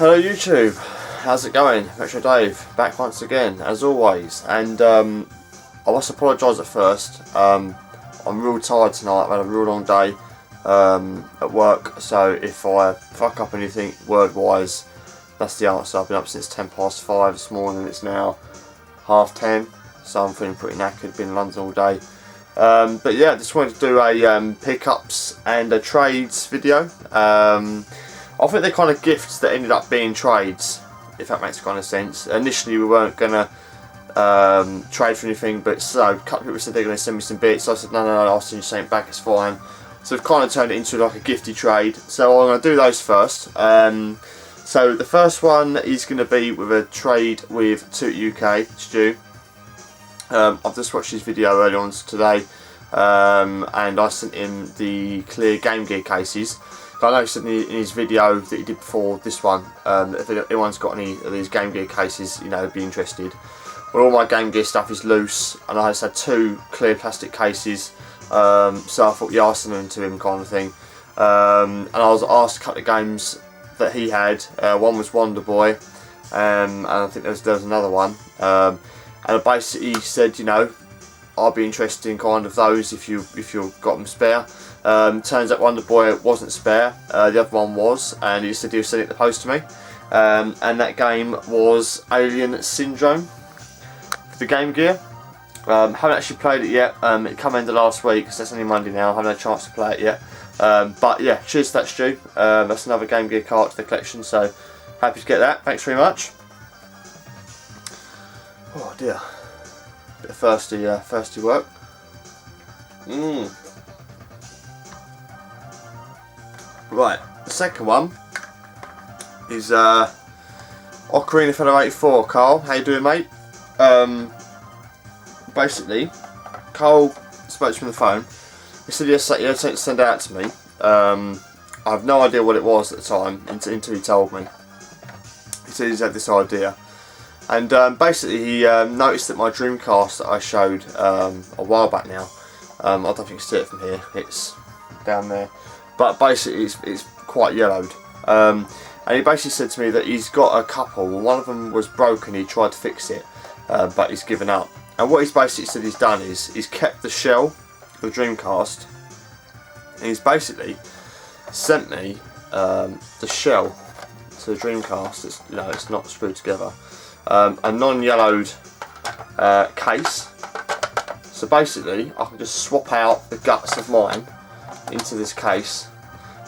Hello YouTube, how's it going? Metro Dave, back once again, as always, and I must apologise at first. I'm real tired tonight. I've had a real long day at work, so if I fuck up anything word-wise, that's the answer. I've been up since 5:10 this morning, it's now 10:30, so I'm feeling pretty knackered, been in London all day. But yeah, just wanted to do a pickups and a trades video. I think they're kind of gifts that ended up being trades, if that makes kind of sense. Initially we weren't going to trade for anything, but so a couple of people said they're going to send me some bits. So I said no, I'll send you something back, it's fine. So we've kind of turned it into like a gifty trade. So I'm going to do those first. So the first one is going to be with a trade with tootyuk, Stu. I've just watched his video earlier on today, and I sent him the clear Game Gear cases. I noticed in his video that he did before this one, if anyone's got any of these Game Gear cases, you know, be interested. Well, all my Game Gear stuff is loose, and I just had two clear plastic cases, so I thought, yeah, I'll send them to him kind of thing. And I was asked a couple of games that he had. One was Wonder Boy, and I think there was another one. And basically he said, you know, I'll be interested in kind of those if you've got them spare. Turns out Wonder Boy wasn't spare, the other one was, and he said he was sending it to post to me. And that game was Alien Syndrome for the Game Gear. Haven't actually played it yet. It came in the last week, so that's only Monday now. I haven't had a chance to play it yet. But yeah, cheers to that, Stu. That's another Game Gear card to the collection, so happy to get that. Thanks very much. Oh dear, bit of thirsty work. Right, the second one is Ocarinafella84. Carl, how you doing, mate? Basically, Carl spoke to me on the phone. He said he had something to send out to me. I have no idea what it was at the time until he told me. He said he's had this idea. And basically he noticed that my Dreamcast that I showed a while back now, I don't think you can see it from here, it's down there, but basically it's quite yellowed. And he basically said to me that he's got a couple, one of them was broken, he tried to fix it, but he's given up. And what he's basically said he's done is, he's kept the shell of the Dreamcast, and he's basically sent me the shell to the Dreamcast. It's, you know, it's not screwed together. A non-yellowed case, so basically I can just swap out the guts of mine into this case,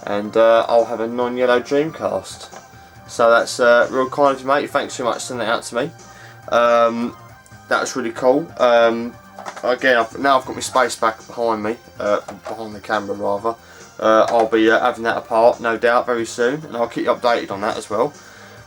and I'll have a non-yellow Dreamcast. So that's real kind of you, mate. Thanks so much for sending it out to me. That's really cool. Again, now I've got my space back behind me, behind the camera rather. I'll be having that apart, no doubt, very soon, and I'll keep you updated on that as well.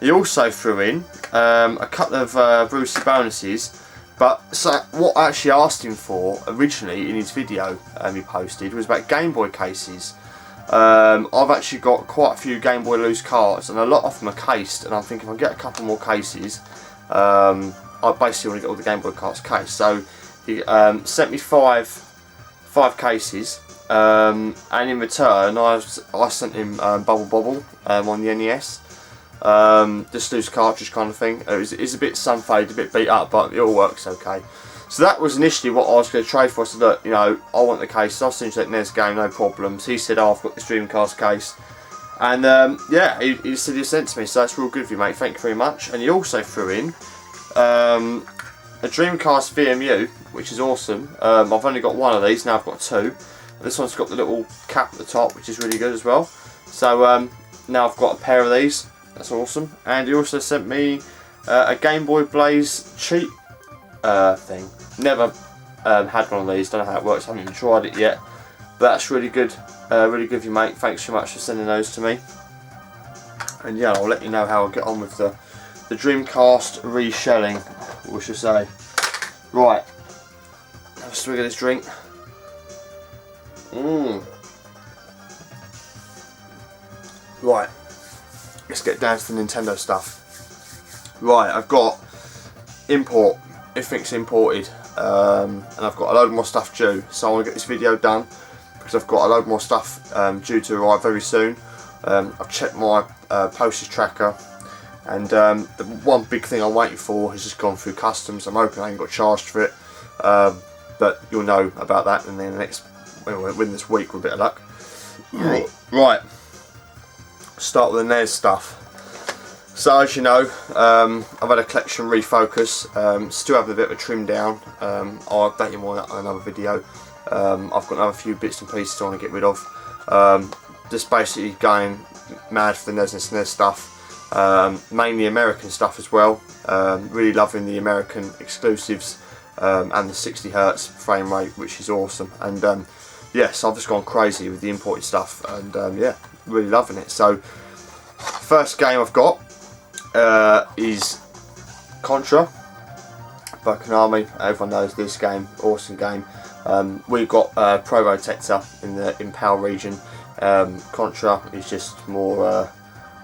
He also threw in a couple of Brucey bonuses, but so what I actually asked him for originally in his video he posted was about Game Boy cases. I've actually got quite a few Game Boy loose cards, and a lot of them are cased, and I'm thinking if I get a couple more cases, I basically want to get all the Game Boy cards cased. So he sent me five cases, and in return I sent him Bubble Bobble on the NES. Just loose cartridge kind of thing. It's a bit sun faded, a bit beat up, but it all works okay. So that was initially what I was going to trade for. I said, look, you know, I want the case. I'll send you that NES game, no problems. He said, oh, I've got this Dreamcast case, and yeah, he said he sent to me. So that's real good of you, mate. Thank you very much. And he also threw in a Dreamcast VMU, which is awesome. I've only got one of these, now I've got two. This one's got the little cap at the top, which is really good as well. So now I've got a pair of these. That's awesome. And he also sent me a Game Boy Blaze cheat thing. Never had one of these, don't know how it works, haven't even tried it yet. But that's really good of you, mate. Thanks so much for sending those to me. And yeah, I'll let you know how I get on with the Dreamcast reshelling, we should say. Right, have a swig of this drink. Right, let's get down to the Nintendo stuff. Right, I've got import, everything's imported, and I've got a load more stuff due, so I want to get this video done because I've got a load more stuff due to arrive very soon. I've checked my postage tracker, And the one big thing I'm waiting for has just gone through customs. I'm hoping I ain't got charged for it, but you'll know about that in the next, within this week with a bit of luck. Right, start with the NES stuff. So as you know, I've had a collection refocus, still having a bit of a trim down. I'll update you more on another video. I've got another few bits and pieces I want to get rid of. Just basically going mad for the NES and SNES stuff, mainly American stuff as well. Really loving the American exclusives and the 60 Hz frame rate, which is awesome. And yes, I've just gone crazy with the imported stuff, and yeah, really loving it. So first game I've got is Contra by Konami. Everyone knows this game, awesome game. We've got Probotector in PAL region. Contra is just more,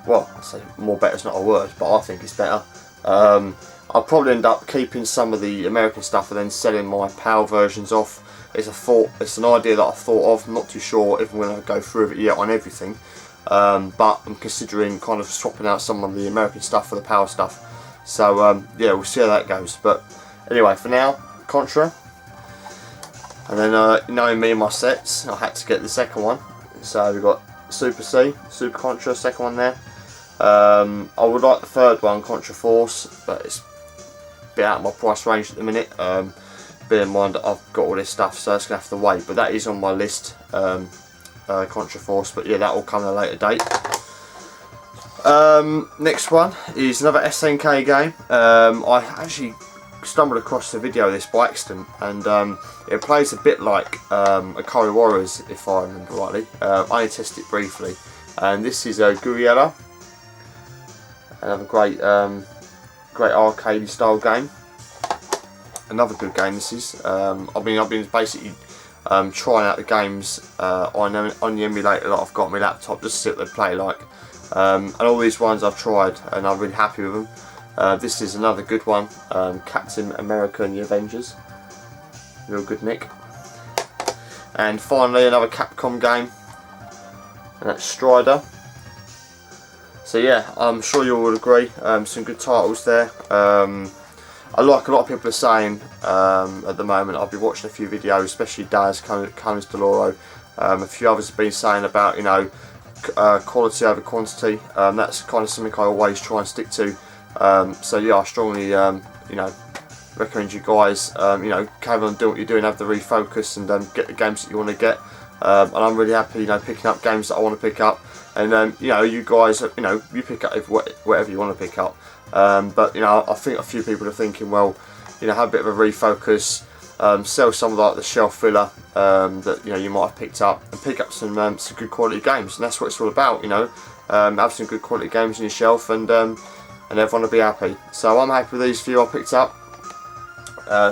well, I say more better is not a word, but I think it's better. I'll probably end up keeping some of the American stuff and then selling my PAL versions off. It's an idea that I've thought of. I'm not too sure if I'm going to go through with it yet on everything, but I'm considering kind of swapping out some of the American stuff for the PAL stuff. So yeah, we'll see how that goes. But anyway, for now, Contra. And then knowing me and my sets, I had to get the second one. So we've got Super C, Super Contra, second one there. I would like the third one, Contra Force, but it's a bit out of my price range at the minute. Bear in mind that I've got all this stuff, so it's going to have to wait. But that is on my list, Contra Force. But yeah, that will come at a later date. Next one is another SNK game. I actually stumbled across the video of this by accident, and it plays a bit like Okari Warriors, if I remember rightly. I only tested it briefly, and this is a Guriella, another great arcade style game. Another good game this is. I've been basically trying out the games on the emulator that I've got on my laptop, just to see what they play like. And all these ones I've tried, and I'm really happy with them. This is another good one, Captain America and the Avengers. Real good nick. And finally another Capcom game, and that's Strider. So yeah, I'm sure you all would agree, some good titles there. I like a lot of people are saying at the moment. I've been watching a few videos, especially Daz, Cones Deloro, a few others have been saying about, you know, quality over quantity. That's kind of something I always try and stick to. So yeah, I strongly you know, recommend you guys you know, carry on doing what you're doing, have the refocus, and get the games that you want to get. And I'm really happy, you know, picking up games that I want to pick up, and you know, you guys, you know, you pick up whatever you want to pick up. But you know, I think a few people are thinking, well, you know, have a bit of a refocus, sell some of like the shelf filler that, you know, you might have picked up, and pick up some good quality games, and that's what it's all about, you know. Have some good quality games on your shelf, and everyone will be happy. So I'm happy with these few I picked up.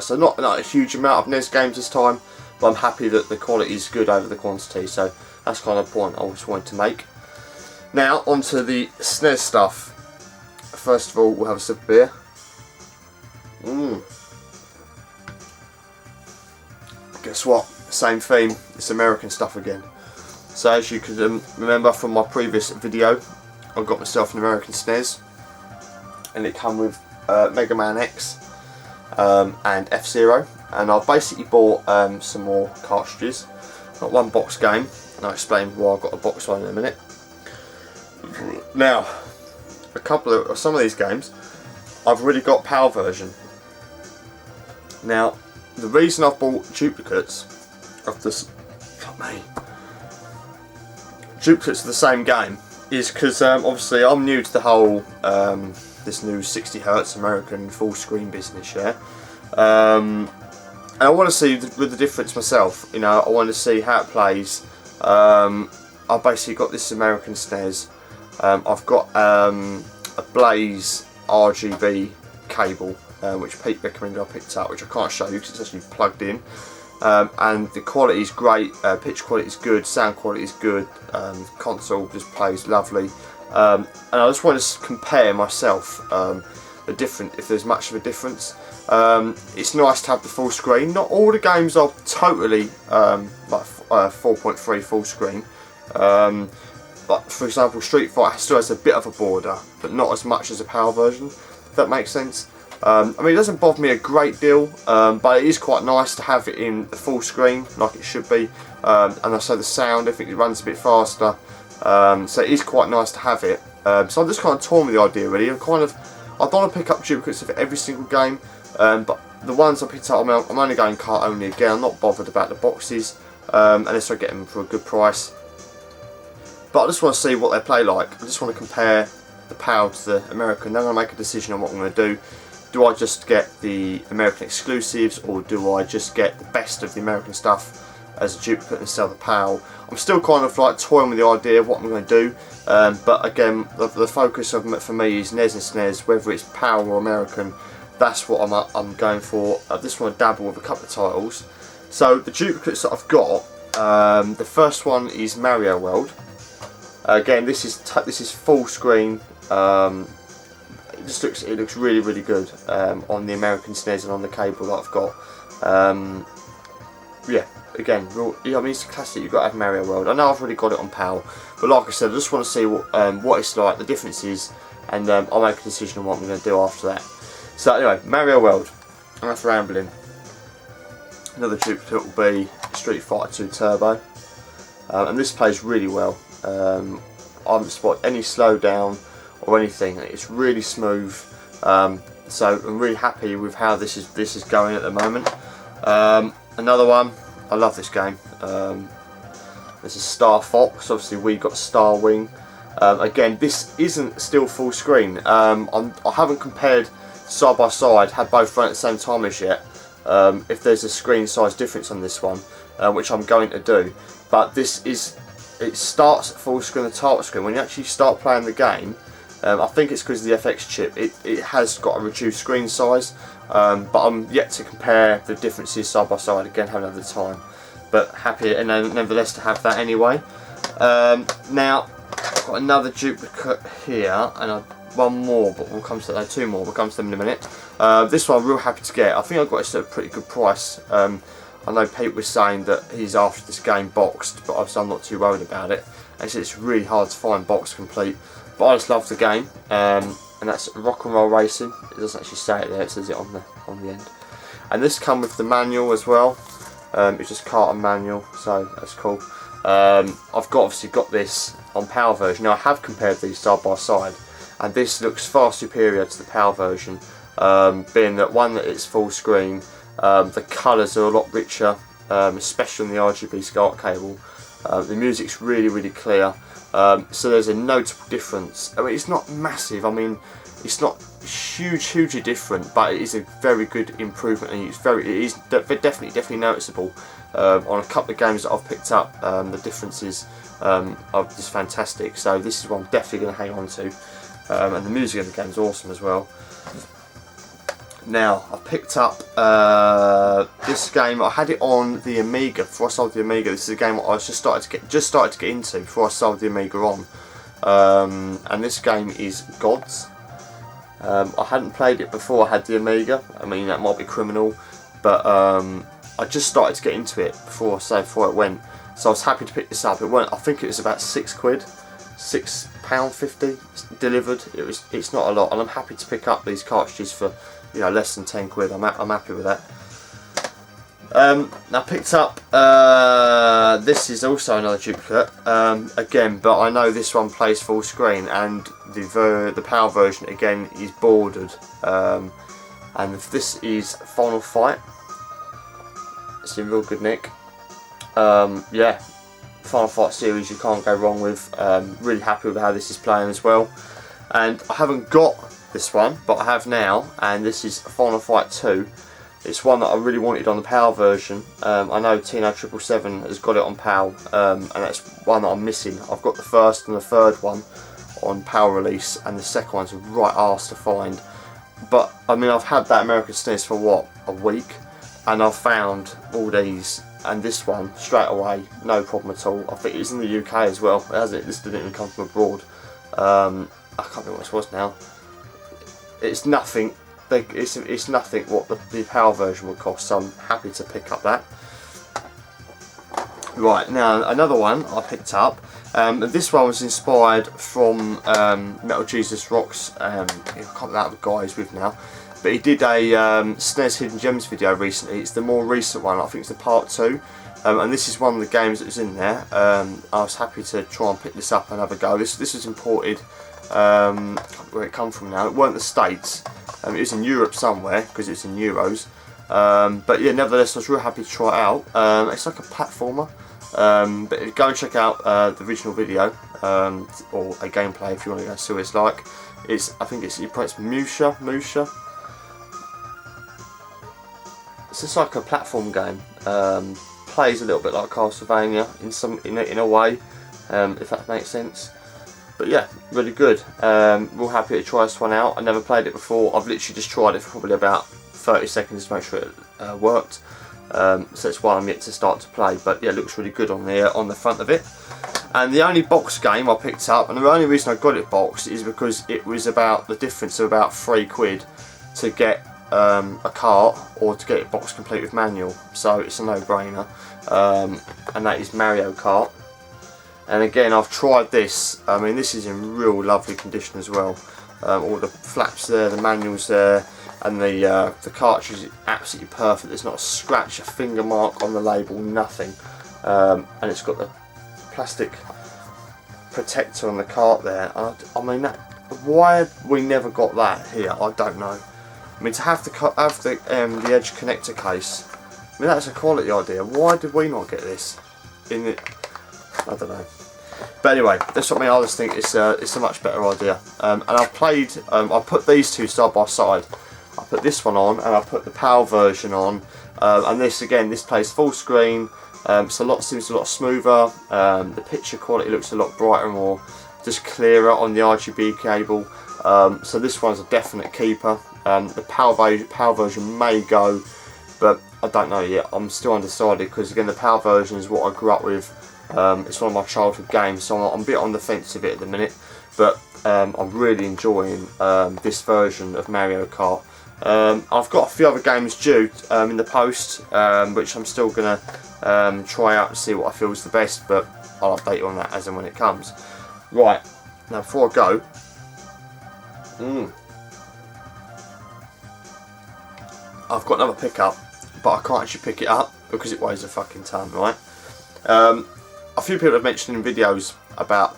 So not a huge amount of NES games this time, but I'm happy that the quality is good over the quantity. So that's kind of the point I just wanted to make. Now onto the SNES stuff. First of all, we'll have a sip of beer. Guess what? Same theme. It's American stuff again. So as you can remember from my previous video, I got myself an American SNES, and it came with Mega Man X and F-Zero, and I've basically bought some more cartridges. Got one box game, and I'll explain why I've got a box one in a minute. Now, some of these games I've already got PAL version. Now, the reason I've bought duplicates of this, duplicates of the same game, is because obviously I'm new to the whole this new 60 Hz American full screen business, yeah. And I want to see with the difference myself. You know, I want to see how it plays. I've basically got this American SNES. I've got a Blaze RGB cable, which Pete recommended I picked up, which I can't show you because it's actually plugged in. And the quality is great, pitch quality is good, sound quality is good, console just plays lovely. And I just want to compare myself, if there's much of a difference. It's nice to have the full screen. Not all the games are totally like 4.3 full screen. like for example, Street Fighter still has a bit of a border, but not as much as a PAL version, if that makes sense. I mean, it doesn't bother me a great deal, but it is quite nice to have it in the full screen, like it should be. And also the sound, I think it runs a bit faster, so it is quite nice to have it. So I'm just kind of torn with the idea, really. I don't want to pick up duplicates of every single game, but the ones I picked up, I'm only going cart only again. I'm not bothered about the boxes, unless I get them for a good price. But I just want to see what they play like. I just want to compare the PAL to the American. Then I'll make a decision on what I'm going to do. Do I just get the American exclusives, or do I just get the best of the American stuff as a duplicate and sell the PAL? I'm still kind of like toying with the idea of what I'm going to do, but again, the focus of it for me is NES and SNES, whether it's PAL or American. That's what I'm going for. I just want to dabble with a couple of titles. So the duplicates that I've got, the first one is Mario World. Again, this is full screen. It looks really, really good on the American SNES and on the cable that I've got. Yeah, again, I mean, it's a classic. You've got to have Mario World. I know I've already got it on PAL, but like I said, I just want to see what it's like, the differences, and I'll make a decision on what I'm going to do after that. So anyway, Mario World. Enough rambling. Another duplicate will be Street Fighter 2 Turbo, and this plays really well. I haven't spotted any slowdown or anything. It's really smooth, so I'm really happy with how this is going at the moment. Another one, I love this game. This is Star Fox. Obviously we got Star Wing. Again, this isn't still full screen. I haven't compared side by side, had both run at the same time as yet, if there's a screen size difference on this one, which I'm going to do. But it starts at full screen, the title screen. When you actually start playing the game, I think it's because of the FX chip, it has got a reduced screen size, but I'm yet to compare the differences side by side. Again, haven't had the time, but happy and nevertheless to have that anyway. Now I've got another duplicate here, and one more, but we'll come to that. Two more, we'll come to them in a minute. This one I'm real happy to get. I think I got it at a pretty good price. I know Pete was saying that he's after this game boxed, but obviously I'm not too worried about it. And he said it's really hard to find box complete, but I just love the game. And that's Rock and Roll Racing. It doesn't actually say it there; it says it on the end. And this comes with the manual as well. It's just carton manual, so that's cool. I've obviously got this on PAL version. Now I have compared these side by side, and this looks far superior to the PAL version, being that one, that it's full screen. The colours are a lot richer, especially on the RGB SCART cable. The music's really, really clear, so there's a notable difference. I mean, it's not massive. I mean, it's not hugely different, but it is a very good improvement, and it is definitely noticeable. On a couple of games that I've picked up, the differences are just fantastic. So this is what I'm definitely going to hang on to, and the music of the game is awesome as well. Now I picked up this game. I had it on the Amiga before I sold the Amiga. This is a game I was just started to get into before I sold the Amiga on, and this game is Gods. I hadn't played it before I had the Amiga. I mean, that might be criminal, but I just started to get into it before it went. So I was happy to pick this up. It went. I think it was about £6, £6.50 delivered. It's not a lot, and I'm happy to pick up these cartridges for, you know, less than £10. I'm happy with that. I picked up, this is also another duplicate, again, but I know this one plays full screen, and the PAL version again is bordered, and this is Final Fight. It's in real good nick. Yeah, Final Fight series you can't go wrong with. Really happy with how this is playing as well. And I haven't got this one, but I have now, and this is Final Fight 2. It's one that I really wanted on the PAL version. I know Tino777 has got it on PAL, and that's one that I'm missing. I've got the first and the third one on PAL release, and the second one's a right arse to find. But I mean, I've had that American SNES for what, a week, and I've found all these, and this one straight away, no problem at all. I think it's in the UK as well. It hasn't. This didn't even come from abroad. I can't remember what this was now. It's nothing. It's nothing what the PAL version would cost, so I'm happy to pick up that. Right, now another one I picked up, This one was inspired from Metal Jesus Rocks. I can't remember the guy he's with now, but he did a SNES Hidden Gems video recently. It's the more recent one, I think it's the part 2. And this is one of the games that was in there. I was happy to try and pick this up and have a go. This was imported, where it come from now. It weren't the States. It was in Europe somewhere because it's in euros. But yeah, nevertheless, I was real happy to try it out. It's like a platformer. But go and check out the original video, or a gameplay if you want to go see what it's like. I think it's Musha. It's just like a platform game. Plays a little bit like Castlevania in a way, if that makes sense. But yeah, really good. Real happy to try this one out. I never played it before. I've literally just tried it for probably about 30 seconds to make sure it worked. So that's why I'm yet to start to play. But yeah, it looks really good on the front of it. And the only box game I picked up, and the only reason I got it boxed, is because it was about the difference of about £3 to get a cart or to get it box complete with manual. So it's a no-brainer. And that is Mario Kart. And again, I've tried this. I mean, this is in real lovely condition as well. All the flaps there, the manuals there, and the cartridge is absolutely perfect. There's not a scratch, a finger mark on the label, nothing. And it's got the plastic protector on the cart there. I mean, why we never got that here, I don't know. I mean, to have the edge connector case, I mean, that's a quality idea. Why did we not get this in it? I don't know. But anyway, that's what I just think it's a much better idea. And I've played, I put these two side by side. I put this one on and I put the PAL version on. And this plays full screen. Seems a lot smoother. The picture quality looks a lot brighter, more just clearer on the RGB cable. So this one's a definite keeper. The PAL version may go, but I don't know yet. I'm still undecided because again, the PAL version is what I grew up with. It's one of my childhood games, so I'm a bit on the fence with it at the minute. But I'm really enjoying this version of Mario Kart. I've got a few other games due in the post, which I'm still gonna try out and see what I feel is the best. But I'll update you on that as and when it comes. Right, now before I go, I've got another pickup, but I can't actually pick it up because it weighs a fucking ton, right? A few people have mentioned in videos about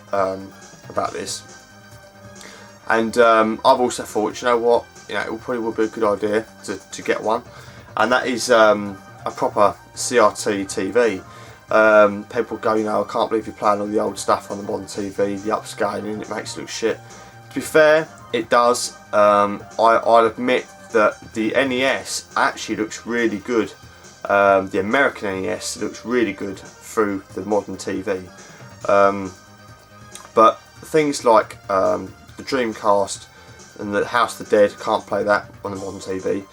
this, and I've also thought, you know what, it probably would be a good idea to get one, and that is a proper CRT TV. People go, I can't believe you're playing all the old stuff on the modern TV, the upscaling, it makes it look shit. To be fair, it does. I'll admit that the NES actually looks really good. The American NES looks really good through the modern TV. But things like the Dreamcast and the House of the Dead, can't play that on the modern TV.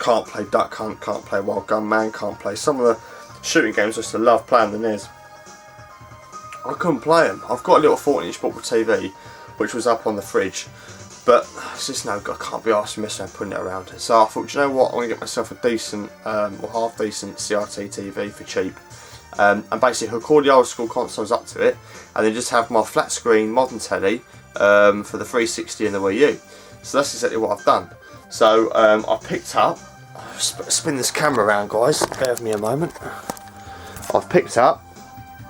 Can't play Duck Hunt, can't play Wild Gunman, can't play some of the shooting games I used to love playing the NES. I couldn't play them. I've got a little 14-inch portable TV which was up on the fridge, but it's just no good. I can't be asked for messing around putting it around. So I thought, you know what, I'm going to get myself a decent or half decent CRT TV for cheap, and basically hook all the old school consoles up to it, and then just have my flat screen modern telly for the 360 and the Wii U. So that's exactly what I've done. So I picked up, spin this camera around guys, bear with me a moment. I've picked up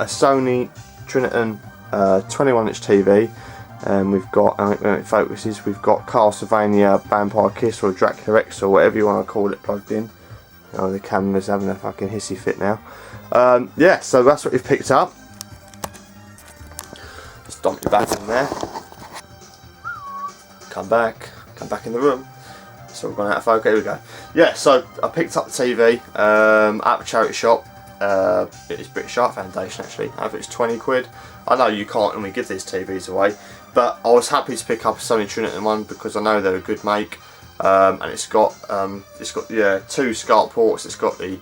a Sony Triniton 21-inch TV. We've got, when it focuses, we've got Castlevania, Vampire Kiss or Dracula X or whatever you want to call it plugged in. The camera's having a fucking hissy fit now. Yeah, so that's what we've picked up. Just dump your bag in there. Come back in the room. So we've gone out of focus, here we go. Yeah, so I picked up the TV at the charity shop. It is British Art Foundation actually. I think it's 20 quid. I know you can't only give these TVs away, but I was happy to pick up a Sony Triniton one because I know they're a good make, and it's got two SCART ports. It's got the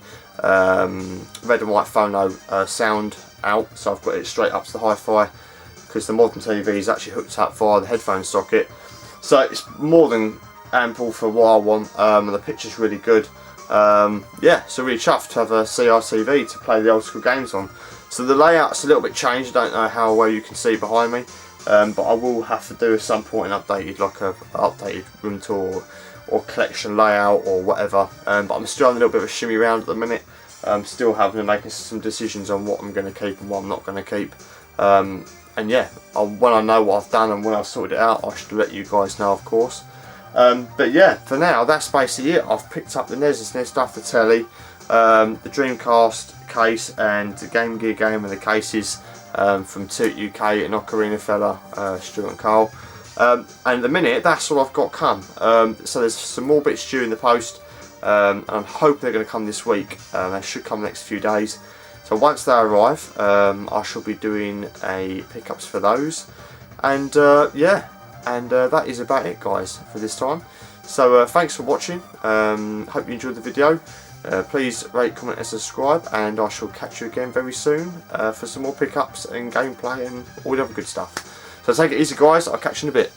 red and white phono sound out, so I've got it straight up to the hi-fi because the modern TV is actually hooked up via the headphone socket. So it's more than ample for what I want, and the picture's really good. Yeah, so really chuffed to have a CRTV to play the old school games on. So the layout's a little bit changed. I don't know how well you can see behind me, but I will have to do at some point an updated, like a updated room tour or collection layout or whatever. But I'm still having a little bit of a shimmy around at the minute. I'm still having to make some decisions on what I'm going to keep and what I'm not going to keep. And yeah, when I know what I've done and when I've sorted it out, I should let you guys know, of course. But yeah, for now, that's basically it. I've picked up the NES and SNES stuff, the telly, the Dreamcast case, and the Game Gear game and the cases from tootyuk and Ocarinafella, Stuart and Carl. And at the minute, that's all I've got come. So there's some more bits due in the post, and I'm hoping they're going to come this week. They should come the next few days. So once they arrive, I shall be doing a pickups for those. And yeah, and that is about it, guys, for this time. So thanks for watching. Hope you enjoyed the video. Please rate, comment and subscribe, and I shall catch you again very soon for some more pickups and gameplay and all the other good stuff. So take it easy, guys. I'll catch you in a bit.